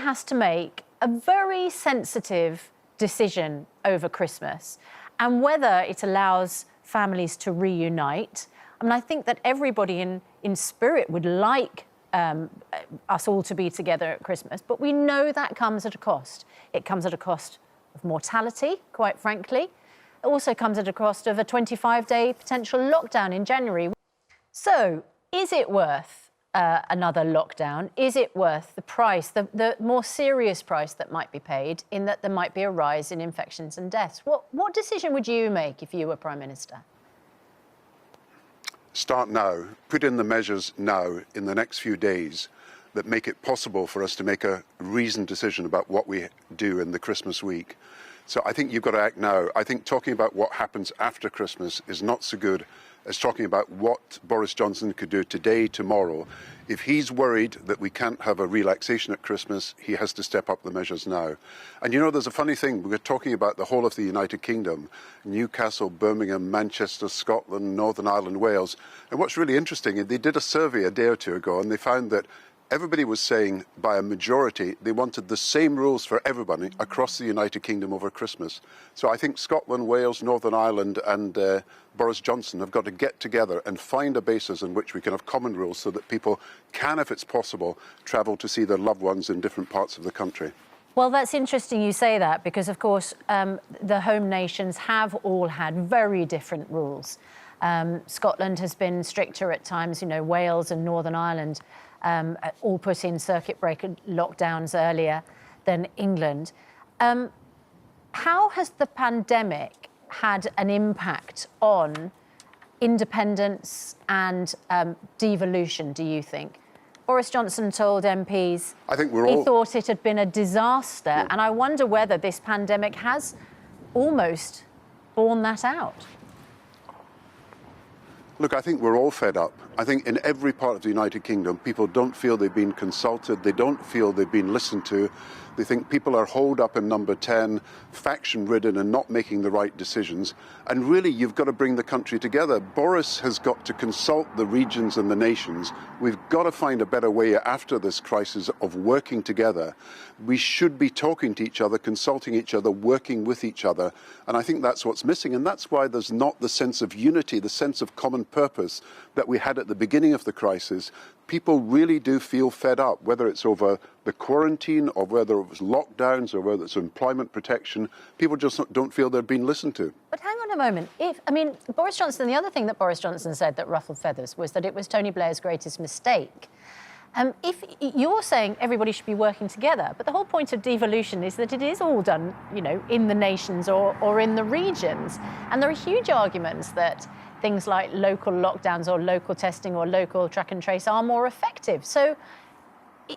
has to make a very sensitive decision over Christmas and whether it allows families to reunite. I mean, I think that everybody in spirit would like us all to be together at Christmas, but we know that comes at a cost. It comes at a cost of mortality, quite frankly. It also comes at a cost of a 25-day potential lockdown in January. So, is it worth another lockdown? Is it worth the price, the more serious price that might be paid, in that there might be a rise in infections and deaths? What decision would you make if you were Prime Minister? Start now. Put in the measures now, in the next few days, that make it possible for us to make a reasoned decision about what we do in the Christmas week. So I think you've got to act now. I think talking about what happens after Christmas is not so good as talking about what Boris Johnson could do today, tomorrow. If he's worried that we can't have a relaxation at Christmas, he has to step up the measures now. And you know, there's a funny thing. We're talking about the whole of the United Kingdom, Newcastle, Birmingham, Manchester, Scotland, Northern Ireland, Wales. And what's really interesting, they did a survey a day or two ago, and they found that everybody was saying, by a majority, they wanted the same rules for everybody across the United Kingdom over Christmas. So I think Scotland, Wales, Northern Ireland and Boris Johnson have got to get together and find a basis in which we can have common rules so that people can, if it's possible, travel to see their loved ones in different parts of the country. Well, that's interesting you say that, because, of course, the home nations have all had very different rules. Scotland has been stricter at times, you know, Wales and Northern Ireland all put in circuit breaker lockdowns earlier than England. How has the pandemic had an impact on independence and devolution, do you think? Boris Johnson told MPs he thought it had been a disaster, and I wonder whether this pandemic has almost borne that out. Look, I think we're all fed up. I think in every part of the United Kingdom, people don't feel they've been consulted, they don't feel they've been listened to. They think people are holed up in number 10, faction-ridden and not making the right decisions. And really, you've got to bring the country together. Boris has got to consult the regions and the nations. We've got to find a better way after this crisis of working together. We should be talking to each other, consulting each other, working with each other. And I think that's what's missing. And that's why there's not the sense of unity, the sense of common purpose that we had at the beginning of the crisis. People really do feel fed up, whether it's over the quarantine or whether it was lockdowns or whether it's employment protection. People just don't feel they're being listened to. But hang on a moment. Boris Johnson, the other thing that Boris Johnson said that ruffled feathers was that it was Tony Blair's greatest mistake. If you're saying everybody should be working together, but the whole point of devolution is that it is all done, you know, in the nations or in the regions. And there are huge arguments that things like local lockdowns or local testing or local track and trace are more effective. So,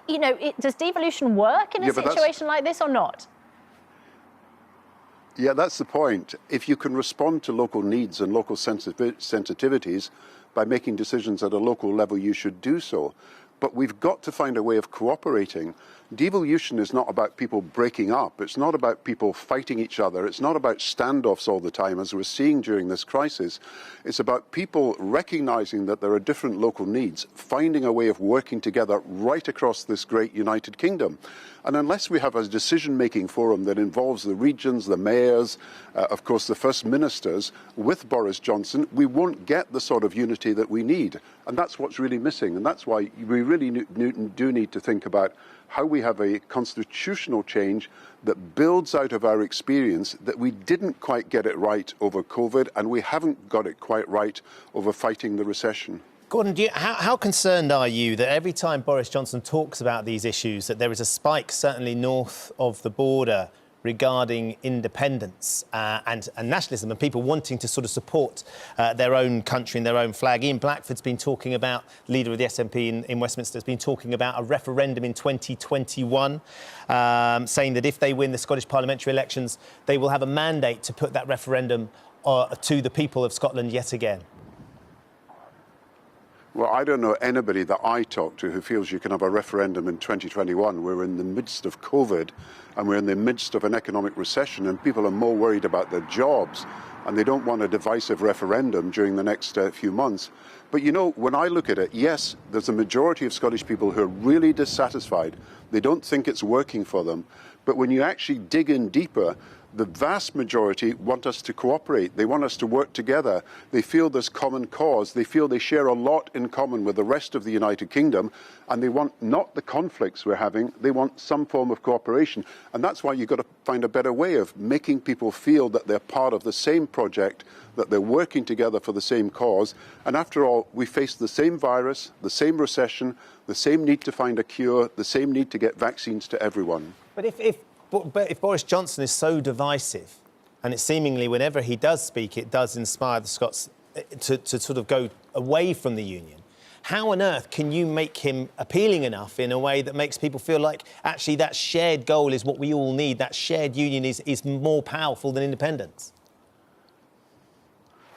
you know, does devolution work in a situation like this or not? Yeah, that's the point. If you can respond to local needs and local sensitivities by making decisions at a local level, you should do so. But we've got to find a way of cooperating. Devolution is not about people breaking up. It's not about people fighting each other. It's not about standoffs all the time, as we're seeing during this crisis. It's about people recognizing that there are different local needs, finding a way of working together right across this great United Kingdom. And unless we have a decision-making forum that involves the regions, the mayors, of course, the first ministers, with Boris Johnson, we won't get the sort of unity that we need. And that's what's really missing. And that's why we really do need to think about how we have a constitutional change that builds out of our experience that we didn't quite get it right over COVID, and we haven't got it quite right over fighting the recession. Gordon, how concerned are you that every time Boris Johnson talks about these issues, that there is a spike, certainly north of the border, regarding independence and nationalism and people wanting to sort of support their own country and their own flag? Ian Blackford's been talking about, leader of the SNP in Westminster, has been talking about a referendum in 2021, saying that if they win the Scottish parliamentary elections, they will have a mandate to put that referendum to the people of Scotland yet again. Well, I don't know anybody that I talk to who feels you can have a referendum in 2021. We're in the midst of COVID and we're in the midst of an economic recession, and people are more worried about their jobs and they don't want a divisive referendum during the next few months. But you know, when I look at it, yes, there's a majority of Scottish people who are really dissatisfied. They don't think it's working for them. But when you actually dig in deeper, the vast majority want us to cooperate. They want us to work together. They feel there's common cause. They feel they share a lot in common with the rest of the United Kingdom, and they want not the conflicts we're having, they want some form of cooperation. And that's why you've got to find a better way of making people feel that they're part of the same project, that they're working together for the same cause. And after all, we face the same virus, the same recession, the same need to find a cure, the same need to get vaccines to everyone. But if Boris Johnson is so divisive, and it seemingly, whenever he does speak, it does inspire the Scots to sort of go away from the union, how on earth can you make him appealing enough in a way that makes people feel like actually that shared goal is what we all need, that shared union is more powerful than independence?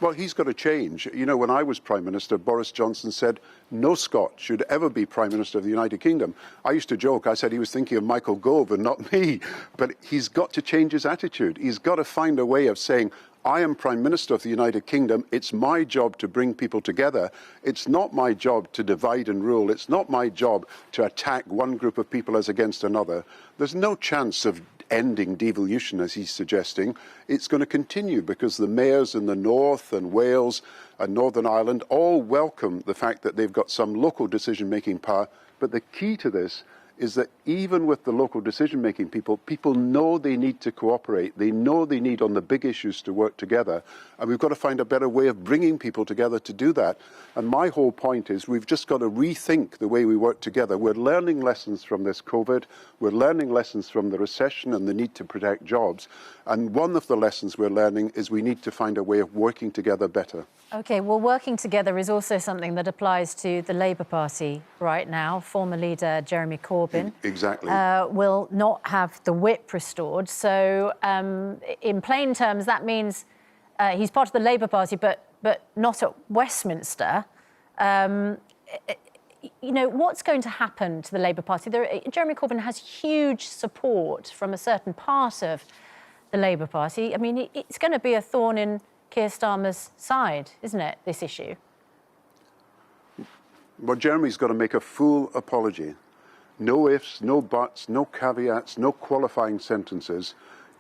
Well, he's got to change. You know, when I was Prime Minister, Boris Johnson said no Scot should ever be Prime Minister of the United Kingdom. I used to joke, I said he was thinking of Michael Gove and not me. But he's got to change his attitude. He's got to find a way of saying, I am Prime Minister of the United Kingdom. It's my job to bring people together. It's not my job to divide and rule. It's not my job to attack one group of people as against another. There's no chance of ending devolution, as he's suggesting. It's going to continue because the mayors in the north and Wales and Northern Ireland all welcome the fact that they've got some local decision-making power. But the key to this is that even with the local decision-making people know they need to cooperate. They know they need on the big issues to work together. And we've got to find a better way of bringing people together to do that. And my whole point is we've just got to rethink the way we work together. We're learning lessons from this COVID. We're learning lessons from the recession and the need to protect jobs. And one of the lessons we're learning is we need to find a way of working together better. OK, well, working together is also something that applies to the Labour Party right now. Former leader Jeremy Corbyn exactly. Will not have the whip restored. So in plain terms, that means he's part of the Labour Party, but not at Westminster. You know, what's going to happen to the Labour Party? Jeremy Corbyn has huge support from a certain part of the Labour Party. I mean, it's going to be a thorn in Keir Starmer's side, isn't it, this issue? Well, Jeremy's got to make a full apology. No ifs, no buts, no caveats, no qualifying sentences.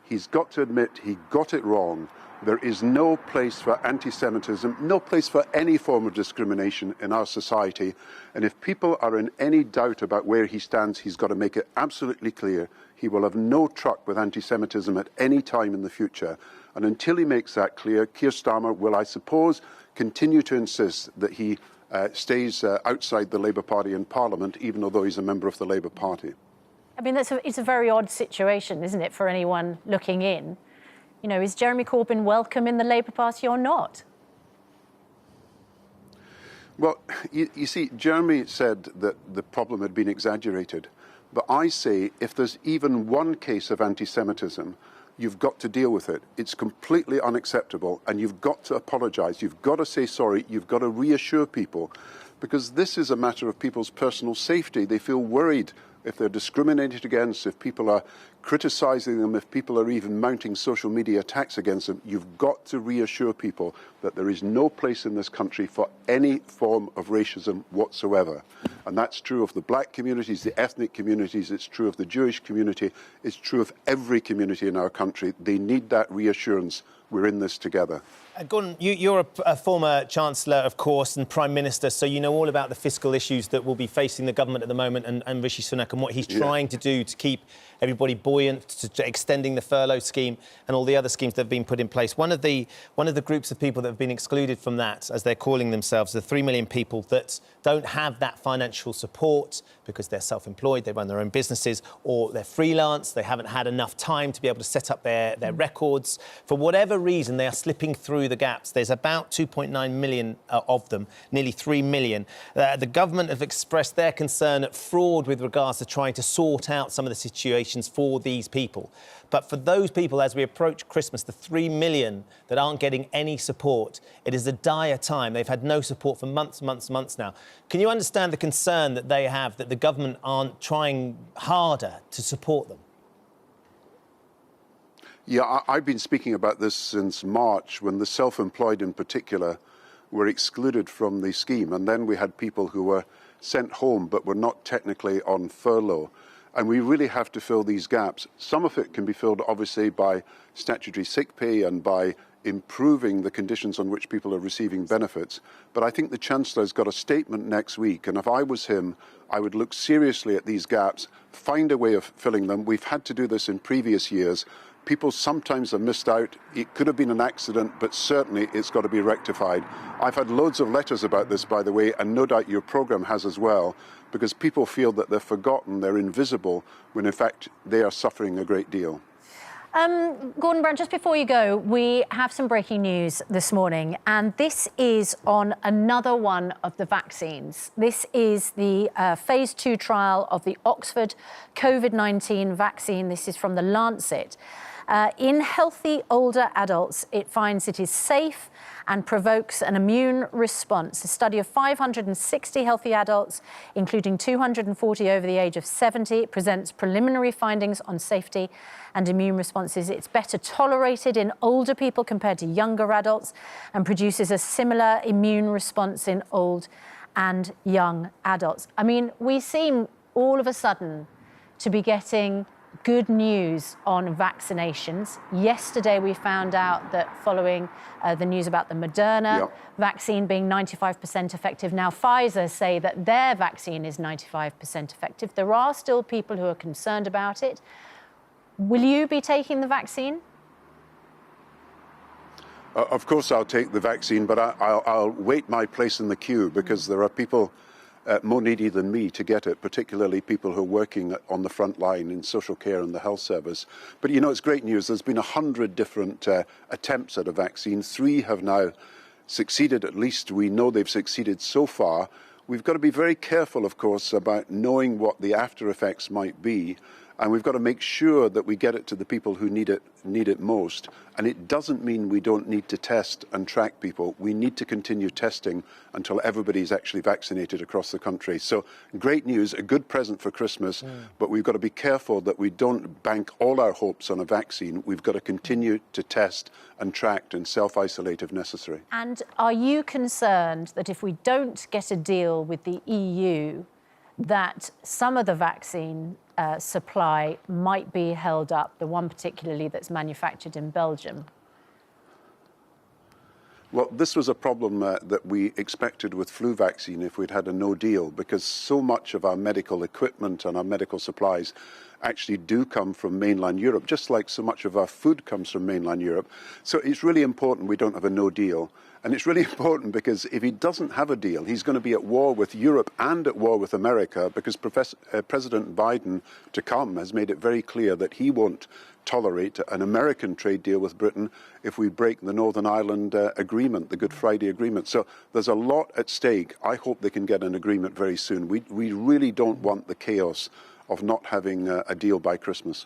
He's got to admit he got it wrong. There is no place for anti-Semitism, no place for any form of discrimination in our society. And if people are in any doubt about where he stands, he's got to make it absolutely clear. He will have no truck with anti-Semitism at any time in the future. And until he makes that clear, Keir Starmer will, I suppose, continue to insist that he stays outside the Labour Party in Parliament, even although he's a member of the Labour Party. I mean, it's a very odd situation, isn't it, for anyone looking in? You know, is Jeremy Corbyn welcome in the Labour Party or not? Well, you see, Jeremy said that the problem had been exaggerated. But I say if there's even one case of anti-Semitism, you've got to deal with it. It's completely unacceptable, and you've got to apologise. You've got to say sorry. You've got to reassure people, because this is a matter of people's personal safety. They feel worried if they're discriminated against, if people are criticising them, if people are even mounting social media attacks against them. You've got to reassure people that there is no place in this country for any form of racism whatsoever. And that's true of the black communities, the ethnic communities, it's true of the Jewish community, it's true of every community in our country. They need that reassurance. We're in this together. Gordon, you're a former Chancellor, of course, and Prime Minister, so you know all about the fiscal issues that will be facing the government at the moment and Rishi Sunak and what he's trying to do to keep everybody buoyant, to extending the furlough scheme and all the other schemes that have been put in place. One of the groups of people that have been excluded from that, as they're calling themselves, the 3 million people that don't have that financial support because they're self-employed, they run their own businesses, or they're freelance, they haven't had enough time to be able to set up their records. For whatever reason, they are slipping through the gaps. There's about 2.9 million of them, nearly 3 million. The government have expressed their concern at fraud with regards to trying to sort out some of the situations for these people. But for those people, as we approach Christmas, the 3 million that aren't getting any support, it is a dire time. They've had no support for months now. Can you understand the concern that they have that the government aren't trying harder to support them? Yeah, I've been speaking about this since March, when the self-employed in particular were excluded from the scheme. And then we had people who were sent home but were not technically on furlough. And we really have to fill these gaps. Some of it can be filled, obviously, by statutory sick pay and by improving the conditions on which people are receiving benefits. But I think the Chancellor's got a statement next week. And if I was him, I would look seriously at these gaps, find a way of filling them. We've had to do this in previous years. People sometimes have missed out. It could have been an accident, but certainly it's got to be rectified. I've had loads of letters about this, by the way, and no doubt your programme has as well, because people feel that they're forgotten, they're invisible, when in fact they are suffering a great deal. Gordon Brown, just before you go, we have some breaking news this morning, and this is on another one of the vaccines. This is the phase 2 trial of the Oxford COVID-19 vaccine. This is from The Lancet. In healthy older adults, it finds it is safe and provokes an immune response. A study of 560 healthy adults, including 240 over the age of 70, presents preliminary findings on safety and immune responses. It's better tolerated in older people compared to younger adults and produces a similar immune response in old and young adults. I mean, we seem all of a sudden to be getting good news on vaccinations. Yesterday, we found out that following the news about the Moderna vaccine being 95% effective, now Pfizer say that their vaccine is 95% effective. There are still people who are concerned about it. Will you be taking the vaccine? Of course I'll take the vaccine, but I'll wait my place in the queue, because there are people more needy than me to get it, particularly people who are working on the front line in social care and the health service. But, you know, it's great news. There's been 100 different attempts at a vaccine. 3 have now succeeded, at least we know they've succeeded so far. We've got to be very careful, of course, about knowing what the after effects might be. And we've got to make sure that we get it to the people who need it most. And it doesn't mean we don't need to test and track people. We need to continue testing until everybody's actually vaccinated across the country. So great news, a good present for Christmas, but we've got to be careful that we don't bank all our hopes on a vaccine. We've got to continue to test and track and self-isolate if necessary. And are you concerned that if we don't get a deal with the EU, that some of the vaccine supply might be held up, the one particularly that's manufactured in Belgium? Well, this was a problem that we expected with flu vaccine if we'd had a no deal, because so much of our medical equipment and our medical supplies actually do come from mainland Europe, just like so much of our food comes from mainland Europe. So it's really important we don't have a no deal. And it's really important because if he doesn't have a deal, he's going to be at war with Europe and at war with America, because President Biden, to come, has made it very clear that he won't tolerate an American trade deal with Britain if we break the Northern Ireland agreement, the Good Friday Agreement. So there's a lot at stake. I hope they can get an agreement very soon. We really don't want the chaos of not having a deal by Christmas.